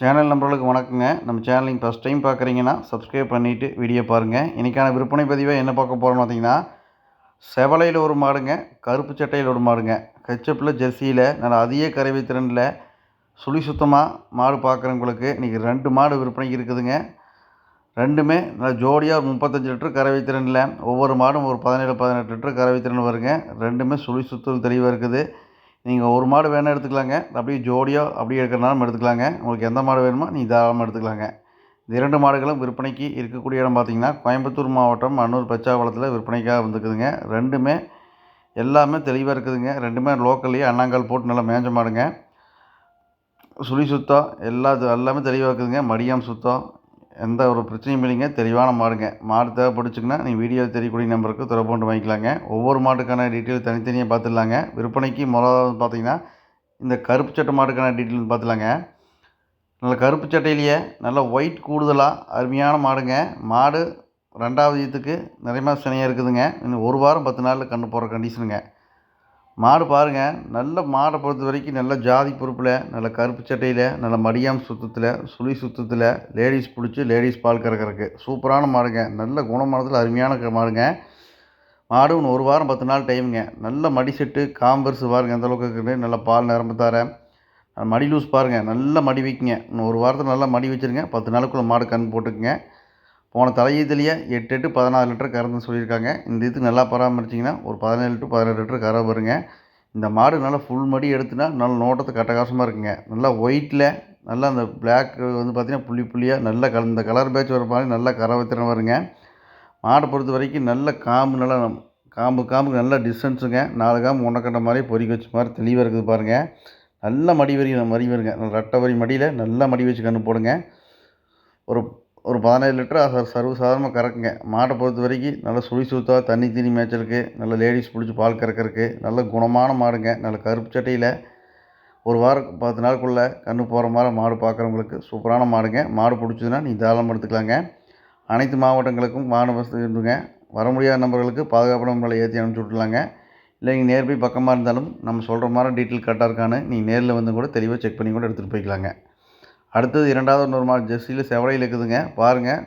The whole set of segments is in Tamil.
சேனல் நம்பர்களுக்கு வணக்கங்க. நம்ம சேனல் நீங்கள் ஃபஸ்ட் டைம் பார்க்குறீங்கன்னா சப்ஸ்கிரைப் பண்ணிவிட்டு வீடியோ பாருங்கள். இன்றைக்கான விற்பனை பதிவை என்ன பார்க்க போகிறோம்னு பார்த்தீங்கன்னா, செவலையில் ஒரு மாடுங்க, கருப்பு சட்டையில் ஒரு மாடுங்க, ஹெச்எப்பில் ஜெர்சியில் நல்லா அதிக கறவை திறனில் சுழி சுத்தமாக மாடு பார்க்குறவங்களுக்கு இன்றைக்கி 2 மாடு விற்பனைக்கு இருக்குதுங்க. ரெண்டுமே நல்லா ஜோடியாக 35 லிட்டர் கறவை திறனில், ஒவ்வொரு மாடும் ஒரு 17-18 லிட்டர் கறவை திறன் வருங்க. ரெண்டுமே சுழி சுத்தல் தெளிவாக இருக்குது. நீங்கள் ஒரு மாடு வேணால் எடுத்துக்கலாங்க, அப்படியே ஜோடியாக அப்படியே எடுக்கிறனாலும் எடுத்துக்கலாங்க. உங்களுக்கு எந்த மாடு வேணுமோ நீங்கள் தாராளமாக எடுத்துக்கலாங்க. இந்த 2 மாடுகளும் விற்பனைக்கு இருக்கக்கூடிய இடம் பார்த்திங்கன்னா, கோயம்புத்தூர் மாவட்டம் அன்னூர் பச்சாவளத்தில் விற்பனைக்காக வந்துருக்குதுங்க. ரெண்டுமே எல்லாமே தெளிவாக இருக்குதுங்க. ரெண்டுமே லோக்கல்லையே அண்ணாங்கால் போட்டு நல்லா மேய்ஞ்ச மாடுங்க. சுழி சுத்தம் எல்லாமே தெளிவாக இருக்குதுங்க. மடியாம் சுத்தம், எந்த ஒரு பிரச்சனையும் இல்லைங்க. தெளிவான மாடுங்க. மாடு தேவைப்பட்டுச்சுங்கன்னா நீங்கள் வீடியோவில் தெரியக்கூடிய நம்பருக்கு தொடர்பு கொண்டு வாங்கிக்கலாங்க. ஒவ்வொரு மாட்டுக்கான டீட்டெயில் தனித்தனியாக பார்த்துடலாங்க. விற்பனைக்கு முதலாவது பார்த்தீங்கன்னா, இந்த கருப்பு சட்டை மாடுக்கான டீட்டெயில் பார்த்துலாங்க. நல்ல கருப்பு சட்டையிலேயே நல்ல ஒயிட் கூடுதலாக அருமையான மாடுங்க. மாடு 2வது ஈத்துக்கு நிறைய சினையாக இருக்குதுங்க. இன்னும் 1 வாரம் 10 நாளில் கன்று போடுற கண்டிஷனுங்க. மாடு பாருங்கள், நல்ல மாடை பொறுத்த வரைக்கும் நல்ல ஜாதி பொறுப்பில், நல்ல கருப்பு சட்டையில், நல்ல மடியாம் சுத்தத்தில், சுழி சுத்தத்தில், லேடிஸ் பிடிச்சி லேடிஸ் பால் கறக்கிறதுக்கு சூப்பரான மாடுங்க. நல்ல குணமானத்தில் அருமையான மாடுங்க. மாடு இன்னும் 1 வாரம் 10 நாள் டைமுங்க. நல்ல மடி செட்டு காம்பர்ஸ் பாருங்கள் எந்தளவுக்கு இருக்குது. நல்ல பால் நிரம்ப தர மடி லூஸ் பாருங்கள், நல்ல மடி வைக்குங்க. இன்னும் 1 வாரத்தில் நல்லா மடி வச்சுருங்க. 10 நாளுக்குள்ளே மாடு கன்று போட்டுக்குங்க. போன தலையீத்துலேயே 8 14 லிட்டர் கறந்துன்னு சொல்லியிருக்காங்க. இந்த இதுக்கு நல்லா பராமரிச்சிங்கன்னா ஒரு 17 லிட்டர் கறவை வருங்க. இந்த மாடு நல்லா ஃபுல் மடி எடுத்துனா நல்ல நோட்டத்துக்கு அட்டகாசமாக இருக்குங்க. நல்லா ஒயிட்டில் நல்லா அந்த பிளாக் வந்து பார்த்திங்கன்னா புள்ளி புள்ளியாக நல்ல இந்த கலர் பேட்ச் வர மாதிரி நல்லா கறவை திறன் வருங்க. மாடை பொறுத்த வரைக்கும் நல்ல காம்பு நல்லா காம்புக்கு நல்ல டிஸ்டன்ஸுங்க. 4 காம்பு ஒன்றை மாதிரி பொறிக்க வச்ச மாதிரி தெளிவாக இருக்குது பாருங்கள். நல்ல மடி வருங்க. ரெட்டை வரி மடியில் நல்லா மடி வச்சு கன்று போடுங்க. ஒரு 17 லிட்டர் சர்வசாதாரணமாக கறக்குங்க. மாட்டை பொறுத்த வரைக்கும் நல்ல சுழி சுத்தா தண்ணி தீனி மேய்ச்சலுக்கு, நல்ல லேடிஸ் பிடிச்சி பால் கறக்கிறதுக்கு நல்ல குணமான மாடுங்க. நல்ல கருப்பு சட்டையில் 1 வாரம் 10 நாளுக்குள்ளே கன்று போகிற மாதிரி மாடு பார்க்குறவங்களுக்கு சூப்பரான மாடுங்க. மாடு பிடிச்சதுன்னா நீங்கள் தாராளமாக எடுத்துக்கலாங்க. அனைத்து மாவட்டங்களுக்கும் மாடு வசதி இருக்குங்க. வர முடியாத நபர்களுக்கு பாதுகாப்பான முறையில் ஏற்றி அனுப்பிச்சி விட்லாங்க. இல்லை நீங்கள் நேர் போய் பக்கமாக இருந்தாலும் நம்ம சொல்கிற மாதிரி டீட்டெயில் கரெக்டாக இருக்கான்னு நீங்கள் நேரில் வந்து கூட தெளிவாக செக் பண்ணி கூட எடுத்துகிட்டு போய்க்கலாங்க. அடுத்தது 2வது இன்னொரு மாடு ஜெர்சியில் செவலையில் இருக்குதுங்க. பாருங்கள்,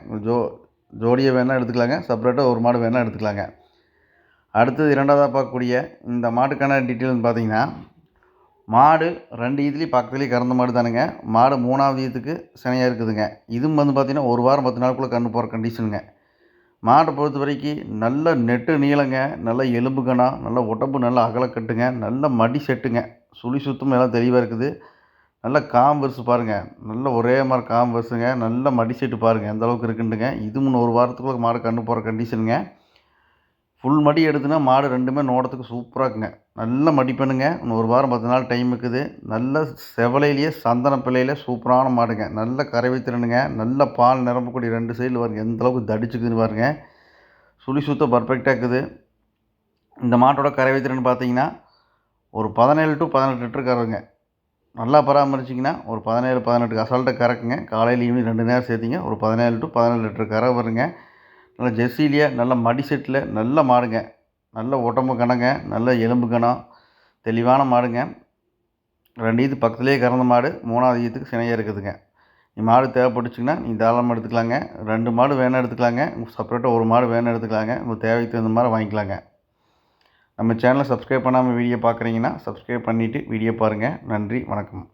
ஜோடியை வேணால் எடுத்துக்கலாங்க, செப்பரேட்டாக ஒரு மாடு வேணால் எடுத்துக்கலாங்க. அடுத்தது 2வதாக பார்க்கக்கூடிய இந்த மாட்டுக்கான டீட்டெயில்னு பார்த்தீங்கன்னா, மாடு 2 ஈத்துலேயும் பக்கத்துலேயும் கறந்த மாடு தானுங்க. மாடு 3வது ஈத்துக்கு சினையாக இருக்குதுங்க. இதுவும் வந்து பார்த்திங்கன்னா 1 வாரம் 10 நாளுக்குள்ளே கன்று போகிற கண்டிஷனுங்க. மாட்டை பொறுத்த வரைக்கும் நல்ல நெட்டு நீளங்க, நல்ல எலும்பு கணம், நல்ல உடம்பு நல்ல அகலக்கட்டுங்க, நல்ல மடி செட்டுங்க, சுழி சுத்தம் எல்லாம் தெளிவாக இருக்குது. நல்ல காம்பர்ஸ் பாருங்கள், நல்ல ஒரே மாதிரி காம்பர்ஸுங்க, நல்ல மடி செட்டு பாருங்கள் எந்த அளவுக்கு இருக்குண்டுங்க. இது முன்ன 1 வாரத்துக்குள்ளே மாடு கன்று போகிற கண்டிஷனுங்க. ஃபுல் மடி எடுத்துனா மாடு ரெண்டுமே நோடத்துக்கு சூப்பராக இருக்குங்க. நல்ல மடிப்பெண்ணுங்க. இன்னும் 1 வாரம் 10 நாள் டைம் இருக்குது. நல்ல செவலையிலேயே சந்தன பிள்ளையில் சூப்பரான மாடுங்க. நல்ல கறவை திறனுங்க. நல்ல பால் நிரம்பக்கூடிய 2 சைடில் பாருங்க எந்த அளவுக்கு தடிச்சுக்குதுன்னு பாருங்கள். சுழி சுத்தம் பர்ஃபெக்டாக இருக்குது. இந்த மாட்டோட கறவை திறன் பார்த்தீங்கன்னா ஒரு 17 லிட்டர் கறவுங்க. நல்லா பராமரிச்சிங்கன்னா ஒரு 17 அசால்ட்டாக கறக்குங்க. காலையில் ஈவினிங் 2 நேரம் சேர்த்திங்க ஒரு 17 லிட்டர் கறவை வருங்க. நல்ல ஜெர்சிலேயே நல்ல மடி செட்டில் நல்ல மாடுங்க. நல்ல உடம்பு கணங்க, நல்ல எலும்பு கணம், தெளிவான மாடுங்க. 2 ஈத்து பக்கத்துலேயே கறந்த மாடு, 3வது ஈத்துக்கு சினையாக இருக்குதுங்க. மாடு தேவைப்பட்டுச்சுங்கன்னா நீங்கள் தாராளமாக எடுத்துக்கலாங்க. 2 மாடு வேணால் எடுத்துக்கலாங்க. செப்பரேட்டாக 1 மாடு வேணால் எடுத்துக்கலாங்க. உங்கள் தேவைக்கு தகுந்த மாதிரி வாங்கிக்கலாங்க. நம்ம சேனலை சப்ஸ்கிரைப் பண்ணாமல் வீடியோ பார்க்குறீங்கன்னா சப்ஸ்கிரைப் பண்ணிவிட்டு வீடியோ பாருங்கள். நன்றி, வணக்கம்.